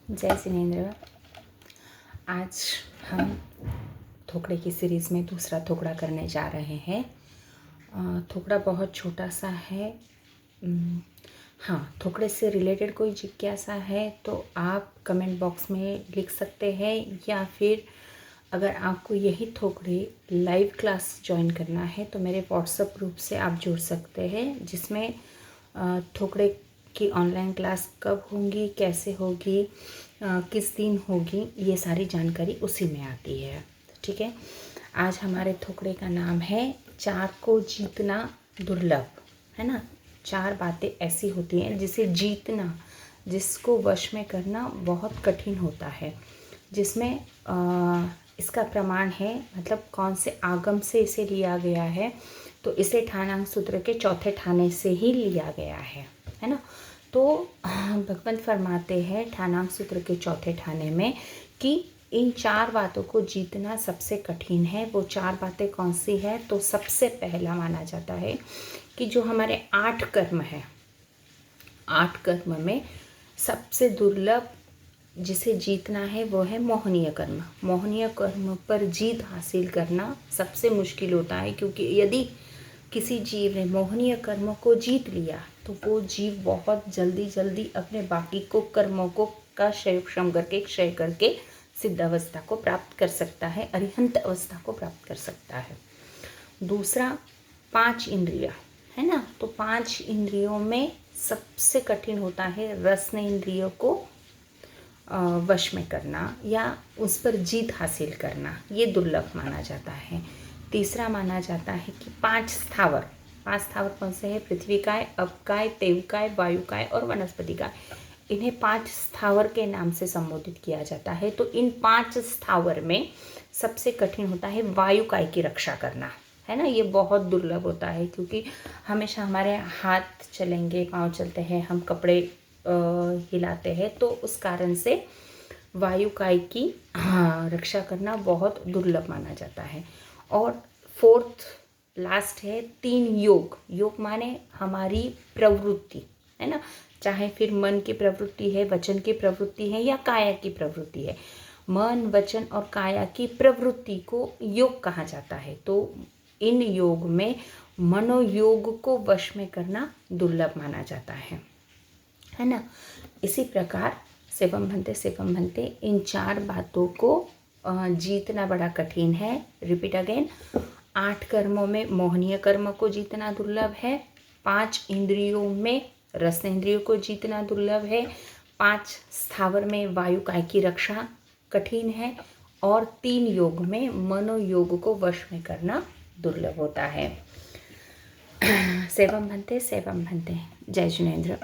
जय जिनेंद्र। आज हम थोकड़े की सीरीज़ में दूसरा थोकड़ा करने जा रहे हैं। थोकड़ा बहुत छोटा सा है। हाँ, थोकड़े से रिलेटेड कोई जिज्ञासा है तो आप कमेंट बॉक्स में लिख सकते हैं, या फिर अगर आपको यही थोकड़े लाइव क्लास ज्वाइन करना है तो मेरे व्हाट्सएप ग्रुप से आप जुड़ सकते हैं, जिसमें थोकड़े की ऑनलाइन क्लास कब होंगी, कैसे होगी, किस दिन होगी, ये सारी जानकारी उसी में आती है। ठीक है। आज हमारे थोकड़े का नाम है 4 को जीतना दुर्लभ। है ना। 4 बातें ऐसी होती हैं जिसे जीतना, जिसको वश में करना बहुत कठिन होता है, जिसमें इसका प्रमाण है, मतलब कौन से आगम से इसे लिया गया है, तो इसे ठाणांग सूत्र के चौथे ठाने से ही लिया गया है ना। तो भगवान फरमाते हैं ठाणांग सूत्र के चौथे ठाने में कि इन 4 बातों को जीतना सबसे कठिन है। वो 4 बातें कौन सी है? तो सबसे पहला माना जाता है कि जो हमारे 8 कर्म है, 8 कर्म में सबसे दुर्लभ जिसे जीतना है वो है मोहनीय कर्म। मोहनीय कर्म पर जीत हासिल करना सबसे मुश्किल होता है, क्योंकि यदि किसी जीव ने मोहनीय कर्मों को जीत लिया तो वो जीव बहुत जल्दी अपने बाकी को कर्मों को का क्षय करके सिद्ध अवस्था को प्राप्त कर सकता है, अरिहंत अवस्था को प्राप्त कर सकता है। दूसरा, 5 इंद्रिया है ना। तो 5 इंद्रियों में सबसे कठिन होता है रसन इंद्रियों को वश में करना या उस पर जीत हासिल करना, ये दुर्लभ माना जाता है। तीसरा माना जाता है कि 5 स्थावर कौन से हैं? पृथ्वी काय, अपकाय, तेवकाय, वायुकाय और वनस्पतिकाय। इन्हें 5 स्थावर के नाम से संबोधित किया जाता है। तो इन 5 स्थावर में सबसे कठिन होता है वायुकाय की रक्षा करना, है ना। ये बहुत दुर्लभ होता है, क्योंकि हमेशा हमारे हाथ चलेंगे, पाँव चलते हैं, हम कपड़े हिलाते हैं, तो उस कारण से वायुकाय की रक्षा करना बहुत दुर्लभ माना जाता है। और 4th लास्ट है 3 योग। योग माने हमारी प्रवृत्ति, है ना। चाहे फिर मन की प्रवृत्ति है, वचन की प्रवृत्ति है या काया की प्रवृत्ति है। मन, वचन और काया की प्रवृत्ति को योग कहा जाता है। तो इन योग में मनोयोग को वश में करना दुर्लभ माना जाता है ना। इसी प्रकार सेवम भन्ते इन 4 बातों को जीतना बड़ा कठिन है। रिपीट अगेन, 8 कर्मों में मोहनीय कर्म को जीतना दुर्लभ है। 5 इंद्रियों में रस इंद्रियों को जीतना दुर्लभ है। 5 स्थावर में वायुकाय की रक्षा कठिन है। और 3 योग में मनोयोग को वश में करना दुर्लभ होता है। सेवम भन्ते जय जिनेंद्र।